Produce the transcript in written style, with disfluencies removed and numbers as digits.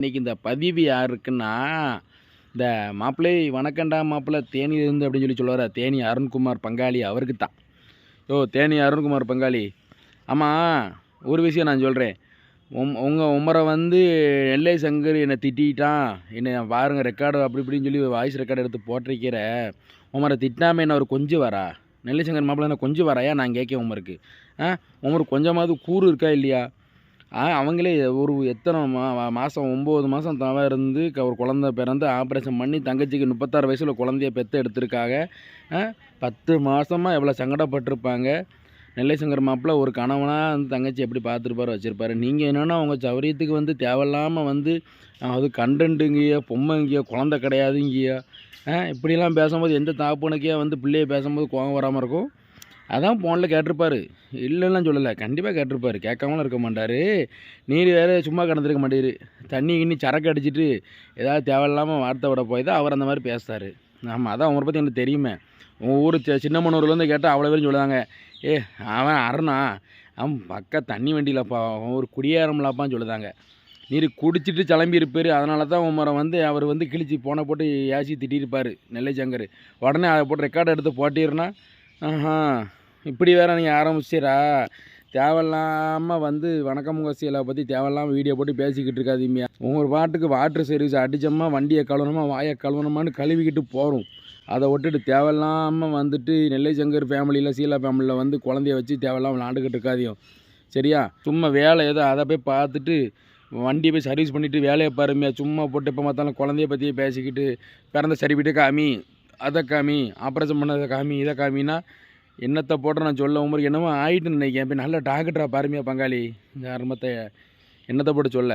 இன்னைக்கு இந்த பதிவு யாருக்குன்னா, இந்த மாப்பிள்ளை வணக்கம்டா மாப்பிள்ளை தேனியிலிருந்து அப்படின்னு சொல்லுவாரா, தேனி அருண்குமார் பங்காளி அவருக்கு தான். தேனி அருண்குமார் பங்காளி. ஆமாம், ஒரு விஷயம் நான் சொல்கிறேன். உமரை வந்து நெல்லை சங்கர் என்னை திட்டான், என்னை பாருங்க ரெக்கார்டு அப்படி இப்படின்னு சொல்லி வாய்ஸ் ரெக்கார்டு எடுத்து போட்டிருக்கிற உமரை திட்டாமல் என்ன அவர் கொஞ்சம் வரா? நெல்லை சங்கர் மாப்பிள்ளை என்ன கொஞ்சம் வராயா? நான் கேட்கேன் உமருக்கு. உமருக்கு கொஞ்சமாவது கூறு இருக்கா இல்லையா? அவங்களே ஒரு எத்தனை மாதம் 9 மாதம் தவம் இருந்து ஒரு குழந்த பிறந்து ஆப்ரேஷன் பண்ணி தங்கச்சிக்கு 36 வயசில் குழந்தைய பெற்று எடுத்திருக்காங்க. 10 மாதமாக எவ்வளோ சங்கடப்பட்டிருப்பாங்க. நெல்லை சங்கர் மாப்பிள்ளை ஒரு கணவனாக வந்து தங்கச்சி எப்படி பார்த்துருப்பாரு வச்சுருப்பாரு. நீங்கள் என்னென்னா அவங்க சௌரியத்துக்கு வந்து தேவையில்லாமல் வந்து அது கண்டென்ட்டுங்கய்யா, பொம்மைங்கய்யா, குழந்த கிடையாதுங்கய்யா, இப்படிலாம் பேசும்போது எந்த தாப்புனுக்கே வந்து பிள்ளைய பேசும்போது கோவம் வராமல் இருக்கும். அதான் ஃபோனில் கேட்டிருப்பாரு. இல்லைலாம் சொல்லலை, கண்டிப்பாக கேட்டிருப்பாரு. கேட்காமலாம் இருக்க மாட்டார். நீர் வேறு சும்மா கிடந்திருக்க மாட்டேரு. தண்ணி கிண்ணி சரக்கு அடிச்சுட்டு ஏதாவது தேவையில்லாமல் வார்த்தை விட போய் தான் அவர் அந்த மாதிரி பேசுகிறாரு. ஆமாம், அதான் அவரை பற்றி எனக்கு தெரியுமே. உங்கள் ஊர் சின்னமனூர்லேருந்து கேட்டால் அவ்வளோ பேரும் சொல்லுவாங்க, அவன் அருணா, அவன் பக்கா தண்ணி வண்டியிலப்பா, அவன் ஒரு குடியேறம்லாப்பான்னு சொல்லுதாங்க. நீர் குடிச்சிட்டு கிளம்பியிருப்பார். அதனால தான் உமரை வந்து அவர் வந்து கிழிச்சி போனை போட்டு ஏசி திட்டிருப்பார் நெல்லை சங்கர். உடனே அதை போட்டு ரெக்கார்டு எடுத்து போட்டிருன்னா, இப்படி வேறு நீங்கள் ஆரம்பிச்சிடா. தேவையில்லாமல் வந்து வணக்கம் முகசியலை பற்றி தேவையில்லாமல் வீடியோ போட்டு பேசிக்கிட்டு இருக்காதீங்க. ஒவ்வொரு பாட்டுக்கு வாட்ரு சர்வீஸ் அடித்தோமா, வண்டியை கழுவணுமா, வாயை கழுவணுமான்னு கழுவிக்கிட்டு போகிறோம். அதை விட்டுட்டு தேவையில்லாமல் வந்துட்டு நெல்லை சங்கர் ஃபேமிலியில், சீலா ஃபேமிலியில் வந்து குழந்தைய வச்சு தேவையில்லாமல் விளாண்டுக்கிட்டு இருக்காதியும், சரியா? சும்மா வேலை ஏதோ அதை போய் பார்த்துட்டு வண்டியை போய் சர்வீஸ் பண்ணிவிட்டு வேலையை பாருமையா. சும்மா போட்டு எப்போ பார்த்தாலும் குழந்தைய பற்றியே பேசிக்கிட்டு பிறந்த சர்டிஃபிகேட்டை காமி, அதை காமி, ஆப்ரேஷன் பண்ணதை காமி, இதை காமின்னா என்னத்தை போட்டு நான் சொல்ல உமருக்கு என்னமோ ஆகிட்டுன்னு நினைக்கிறேன். இப்போ நல்ல டாக்டரா பாருமையா பங்காளி, இந்த அருமத்தை என்னத்தை போட்டு சொல்ல.